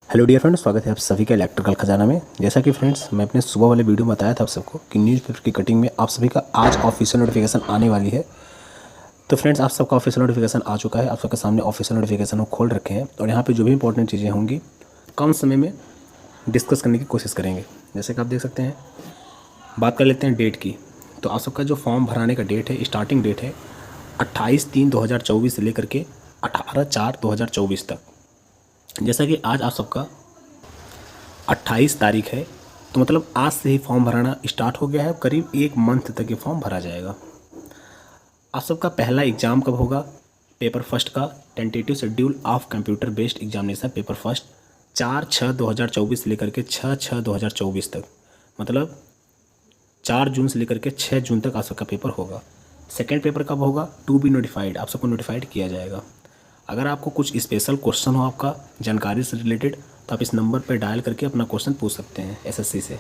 Hello dear friends, स्वागत है आप सभी का इलेक्ट्रिकल खजाना में। जैसा कि फ्रेंड्स मैं अपने सुबह वाले वीडियो में बताया था आप सबको कि न्यूज़पेपर की कटिंग में आप सभी का आज ऑफिशियल नोटिफिकेशन आने वाली है। तो फ्रेंड्स आप सबका ऑफिशियल नोटिफिकेशन आ चुका है। आप सबके सामने ऑफिशियल नोटिफिकेशन को खोल रखे हैं और यहाँ पे जो भी इंपॉर्टेंट चीज़ें होंगी कम समय में डिस्कस करने की कोशिश करेंगे। जैसे कि आप देख सकते हैं, बात कर लेते हैं डेट की। तो आप सबका जो फॉर्म भराने का डेट है, स्टार्टिंग डेट है 28/3/2024 से लेकर के 18/4/2024 तक। जैसा कि आज आप सबका 28 तारीख है, तो मतलब आज से ही फॉर्म भराना स्टार्ट हो गया है। करीब एक मंथ तक ये फॉर्म भरा जाएगा। आप सबका पहला एग्ज़ाम कब होगा? पेपर फर्स्ट का tentative schedule of computer based examination paper first 4/6/2024 से लेकर के 6/6/2024 तक, मतलब 4 जून से लेकर के 6 जून तक आप सबका पेपर होगा। सेकेंड पेपर कब होगा? टू बी नोटिफाइड, आप सबको नोटिफाइड किया जाएगा। अगर आपको कुछ स्पेशल क्वेश्चन हो आपका जानकारी से रिलेटेड, तो आप इस नंबर पर डायल करके अपना क्वेश्चन पूछ सकते हैं एसएससी से।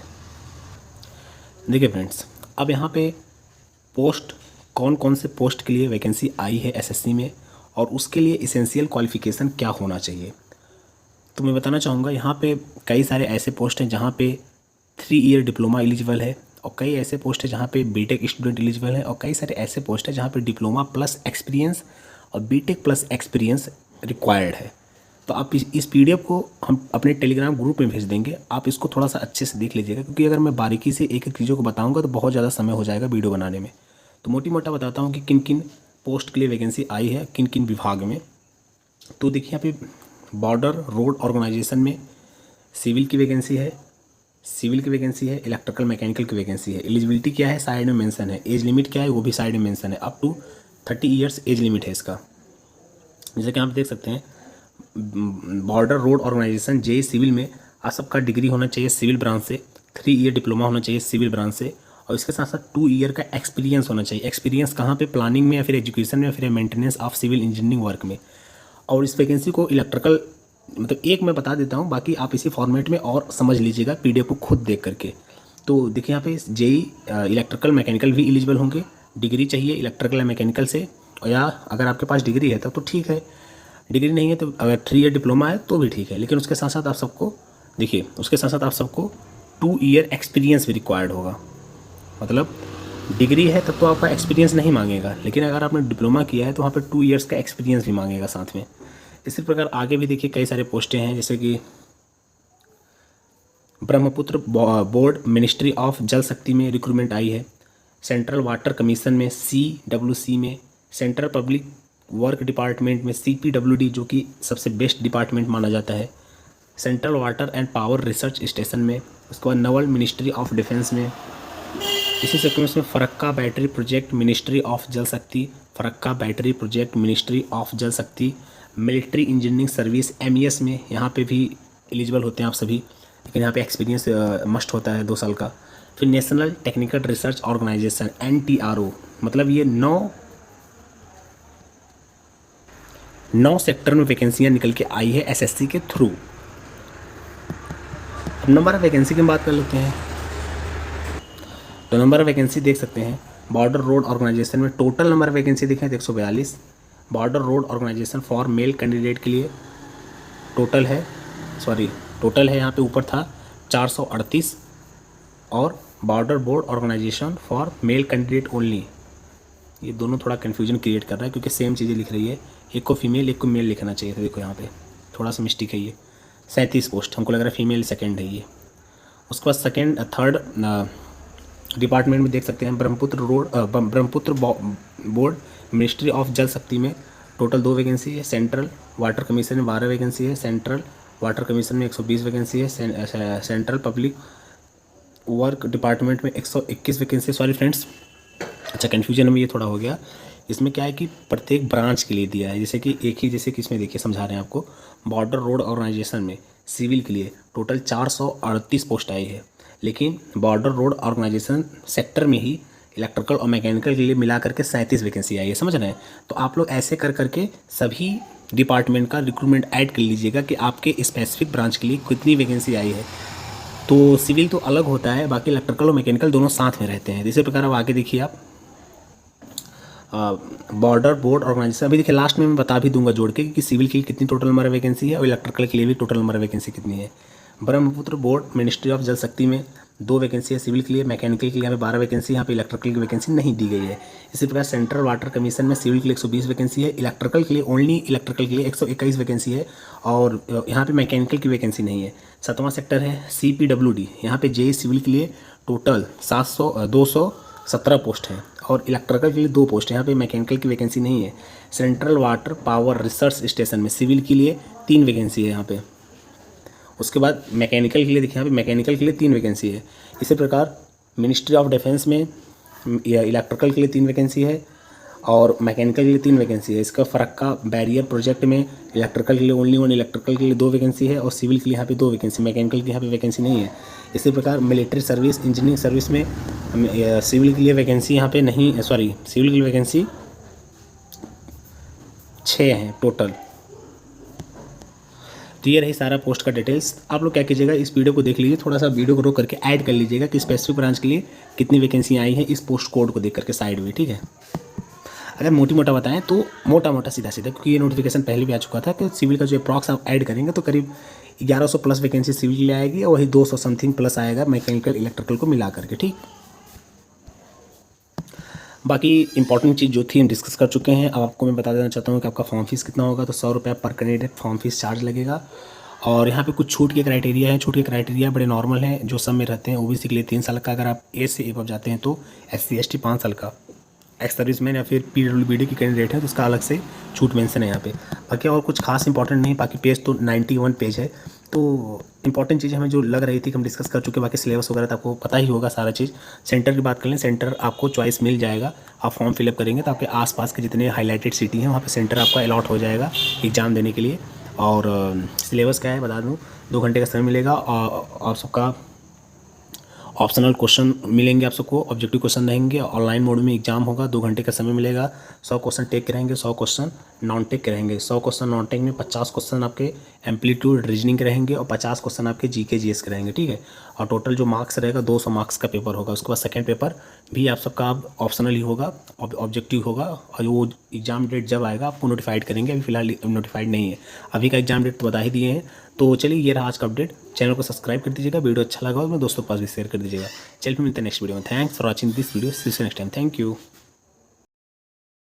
देखिए फ्रेंड्स, अब यहाँ पे पोस्ट कौन कौन से पोस्ट के लिए वैकेंसी आई है एसएससी में और उसके लिए इसेंशियल क्वालिफ़िकेशन क्या होना चाहिए, तो मैं बताना चाहूँगा। यहाँ पे कई सारे ऐसे पोस्ट हैं जहाँ पे 3 ईयर डिप्लोमा एलिजिबल है, और कई ऐसे पोस्ट है जहाँ पे बीटेक स्टूडेंट एलिजिबल है, और कई सारे ऐसे पोस्ट है जहाँ पे डिप्लोमा प्लस एक्सपीरियंस और बीटेक प्लस एक्सपीरियंस रिक्वायर्ड है। तो आप इस पीडीएफ को हम अपने टेलीग्राम ग्रुप में भेज देंगे। आप इसको थोड़ा सा अच्छे से देख लीजिएगा, क्योंकि अगर मैं बारीकी से एक एक चीज़ों को बताऊंगा तो बहुत ज़्यादा समय हो जाएगा वीडियो बनाने में। तो मोटी मोटा बताता हूँ कि किन किन पोस्ट के लिए वैकेंसी आई है, किन किन विभाग में। तो देखिए यहाँ पे बॉर्डर रोड ऑर्गेनाइजेशन में सिविल की वैकेंसी है, इलेक्ट्रिकल मैकेनिकल की वैकेंसी है। एलिजिबिलिटी क्या है साइड में मेंशन है, एज लिमिट क्या है वो भी साइड में मेंशन है। Up to 30 years age limit है इसका। जैसे कि आप देख सकते हैं, border road organisation JE civil में आप सबका डिग्री होना चाहिए सिविल ब्रांच से, 3 ईयर डिप्लोमा होना चाहिए सिविल ब्रांच से, और इसके साथ साथ 2 ईयर का एक्सपीरियंस होना चाहिए। एक्सपीरियंस कहाँ पे? प्लानिंग में, या फिर एजुकेशन में, या फिर maintenance of civil engineering work में। और इस वैकेंसी को इलेक्ट्रिकल, मतलब एक मैं बता देता हूँ, बाकी आप इसी फॉर्मेट में और समझ लीजिएगा पीडीएफ को खुद देख करके। तो देखिए यहाँ पे जेई इलेक्ट्रिकल मैकेनिकल भी एलिजिबल होंगे। डिग्री चाहिए इलेक्ट्रिकल मैकेनिकल से, या अगर आपके पास डिग्री है तब तो ठीक है, डिग्री नहीं है तो अगर 3 ईयर डिप्लोमा है तो भी ठीक है। लेकिन उसके साथ साथ आप सबको देखिए, उसके साथ साथ आप सबको 2 ईयर एक्सपीरियंस भी रिक्वायर्ड होगा। मतलब डिग्री है तब तो आपका एक्सपीरियंस नहीं मांगेगा, लेकिन अगर आपने डिप्लोमा किया है तो वहाँ पर 2 ईयर्स का एक्सपीरियंस भी मांगेगा साथ में। इसी प्रकार आगे भी देखिए कई सारे पोस्टें हैं, जैसे कि ब्रह्मपुत्र बोर्ड मिनिस्ट्री ऑफ जल शक्ति में रिक्रूटमेंट आई है। सेंट्रल वाटर कमीशन में CWC में, सेंट्रल पब्लिक वर्क डिपार्टमेंट में CPWD, जो कि सबसे बेस्ट डिपार्टमेंट माना जाता है, central water and power research station में, उसके बाद नवल मिनिस्ट्री ऑफ डिफेंस में। इसी सीक्वेंस में Farakka battery project ministry of जल शक्ति, Farakka battery project ministry of जल शक्ति। मिलिट्री इंजीनियरिंग सर्विस MES में, यहाँ पे भी एलिजिबल होते हैं आप सभी, लेकिन यहाँ पे एक्सपीरियंस मस्ट होता है 2 साल का। फिर national technical research organisation NTRO, मतलब ये 9 सेक्टर में वैकेंसियाँ निकल के आई है SSC के थ्रू। अब नंबर ऑफ वैकेंसी की बात कर लेते हैं। तो नंबर ऑफ वैकेंसी देख सकते हैं, बॉर्डर रोड ऑर्गेनाइजेशन में टोटल नंबर ऑफ वैकेंसी देखें 142। Border road organisation for male candidate के लिए टोटल है यहाँ पे ऊपर था 438, और border board organisation for male candidate only, ये दोनों थोड़ा कन्फ्यूजन क्रिएट कर रहा है क्योंकि सेम चीज़ें लिख रही है। एक को फीमेल एक को मेल लिखना चाहिए था, देखो यहाँ पे थोड़ा सा मिस्टेक है। ये 37 पोस्ट, हमको लग रहा है फीमेल सेकेंड है ये। उसके बाद थर्ड डिपार्टमेंट में देख सकते हैं, ब्रह्मपुत्र बोर्ड मिनिस्ट्री ऑफ जल शक्ति में टोटल 2 वैकेंसी है। सेंट्रल वाटर कमीशन में 12 वैकेंसी है। सेंट्रल वाटर कमीशन में 120 वैकेंसी है। सेंट्रल पब्लिक वर्क डिपार्टमेंट में 121 वैकेंसी। सॉरी फ्रेंड्स, अच्छा कन्फ्यूजन में ये थोड़ा हो गया। इसमें क्या है कि प्रत्येक ब्रांच के लिए दिया है, जैसे कि जैसे कि इसमें देखिए समझा रहे हैं आपको। बॉर्डर रोड ऑर्गेनाइजेशन में सिविल के लिए टोटल 438 पोस्ट आई है, लेकिन बॉर्डर रोड ऑर्गेनाइजेशन सेक्टर में ही इलेक्ट्रिकल और मैकेनिकल के लिए मिला करके 37 वैकेंसी आई है, समझ रहे हैं। तो आप लोग ऐसे कर करके सभी डिपार्टमेंट का रिक्रूटमेंट ऐड कर लीजिएगा कि आपके स्पेसिफिक ब्रांच के लिए कितनी वैकेंसी आई है। तो सिविल तो अलग होता है, बाकी इलेक्ट्रिकल और मैकेनिकल दोनों साथ में रहते हैं। इसी प्रकार अब आगे देखिए आप, बॉर्डर बोर्ड ऑर्गेनाइजेशन। अभी देखिए लास्ट में मैं बता भी दूंगा जोड़ के कि सिविल के लिए कितनी टोटल नंबर वैकेंसी है और इलेक्ट्रिकल के लिए भी टोटल नंबर वैकेंसी कितनी है। ब्रह्मपुत्र बोर्ड मिनिस्ट्री ऑफ जल शक्ति में 2 वैकेंसी है सिविल के लिए, मैकेनिकल के लिए यहाँ पे 12 वैकेंसी, यहाँ पे इलेक्ट्रिकल की वैकेंसी नहीं दी गई है। इसी प्रकार सेंट्रल वाटर कमीशन में सिविल के लिए 120 वैकेंसी है, इलेक्ट्रिकल के लिए ओनली इलेक्ट्रिकल के लिए 121 वैकेंसी है और यहाँ पे मैकेनिकल की वैकेंसी नहीं है। 7वां सेक्टर है CPWD, यहाँ पे JEE सिविल के लिए टोटल 217 पोस्ट हैं और इलेक्ट्रिकल के लिए 2 पोस्ट है, यहाँ पे मैकेनिकल की वैकेंसी नहीं है। Central water power research station में सिविल के लिए 3 वैकेंसी है यहाँ पे। उसके बाद मैकेनिकल के लिए देखिए यहाँ पे मैकेनिकल के लिए 3 वैकेंसी है। इसी प्रकार मिनिस्ट्री ऑफ डिफेंस में इलेक्ट्रिकल के लिए 3 वैकेंसी है और मैकेनिकल के लिए 3 वैकेंसी है। इसका फरक्का बैरियर प्रोजेक्ट में इलेक्ट्रिकल के लिए ओनली 1, इलेक्ट्रिकल के लिए 2 वैकेंसी है और सिविल के लिए यहाँ पे 2 वैकेंसी, मैकेनिकल की यहाँ पे वैकेंसी नहीं है। इसी प्रकार मिलिट्री सर्विस इंजीनियरिंग सर्विस में सिविल के लिए वैकेंसी यहाँ पे नहीं, सॉरी सिविल के लिए वैकेंसी 6 हैं टोटल। तो ये रही सारा पोस्ट का डिटेल्स। आप लोग क्या कीजिएगा, इस वीडियो को देख लीजिए, थोड़ा सा वीडियो को रोक करके ऐड कर लीजिएगा कि स्पेसिफिक ब्रांच के लिए कितनी वैकेंसी आई है इस पोस्ट कोड को देख करके साइड में, ठीक है। अगर मोटी मोटा बताएं तो मोटा मोटा सीधा सीधा, क्योंकि ये नोटिफिकेशन पहले भी आ चुका था कि सिविल का जो अप्रॉक्स आप ऐड करेंगे तो करीब 1100 प्लस वैकेंसी सिविल के लिए आएगी और वही 200 समथिंग प्लस आएगा मैकेनिकल इलेक्ट्रिकल को मिला करके, ठीक। बाकी इंपॉर्टेंट चीज़ जो थी हम डिस्कस कर चुके हैं। अब आपको मैं बता देना चाहता हूँ कि आपका फॉर्म फीस कितना होगा। तो 100 रुपये पर कैंडिडेट फॉर्म फीस चार्ज लगेगा और यहाँ पे कुछ छूट के क्राइटेरिया हैं। छूट के क्राइटेरिया बड़े नॉर्मल हैं, जो सब में रहते हैं। OBC के लिए 3 साल का, अगर आप एज से एबव जाते हैं तो SC ST 5 साल का, एक्स सर्विसमैन या फिर PWBD की कैंडिडेट है तो उसका अलग से छूट मेंशन है यहाँ पे। बाकी और कुछ खास इंपॉर्टेंट नहीं, बाकी पेज तो 91 पेज है। तो इंपॉर्टेंट चीज़ें हमें जो लग रही थी कि हम डिस्कस कर चुके, बाकी सिलेबस वगैरह तो आपको पता ही होगा सारा चीज़। सेंटर की बात कर लें, सेंटर आपको चॉइस मिल जाएगा। आप फॉर्म फिलअप करेंगे तो आपके आसपास के जितने हाईलाइटेड सिटी हैं वहाँ पे सेंटर आपका अलॉट हो जाएगा एग्ज़ाम देने के लिए। और सिलेबस क्या है बता दूँ, 2 घंटे का समय मिलेगा और सबका ऑप्शनल क्वेश्चन मिलेंगे आप सबको, ऑब्जेक्टिव क्वेश्चन रहेंगे। ऑनलाइन मोड में एग्जाम होगा, 2 घंटे का समय मिलेगा। 100 क्वेश्चन टेक के रहेंगे, 100 क्वेश्चन नॉन टेक के रहेंगे। 100 क्वेश्चन नॉन टेक में 50 क्वेश्चन आपके एम्पलीट्यूड रीजनिंग के रहेंगे और 50 क्वेश्चन आपके GK GS के रहेंगे, ठीक है। और टोटल जो मार्क्स रहेगा 200 मार्क्स का पेपर होगा। उसके बाद सेकेंड पेपर भी आप सबका ऑप्शनल ही होगा, ऑब्जेक्टिव होगा। और वो एग्जाम डेट जब आएगा आपको नोटिफाइड करेंगे, अभी फिलहाल नोटिफाइड नहीं है। अभी का एग्जाम डेट तो बता ही दिए हैं। तो चलिए ये रहा आज का अपडेट। चैनल को सब्सक्राइब कर दीजिएगा, वीडियो अच्छा लगा और मेरे दोस्तों के पास भी शेयर कर दीजिएगा। चलिए फिर मिलते हैं नेक्स्ट वीडियो में। Thanks for watching this video, see you next time. Thank you.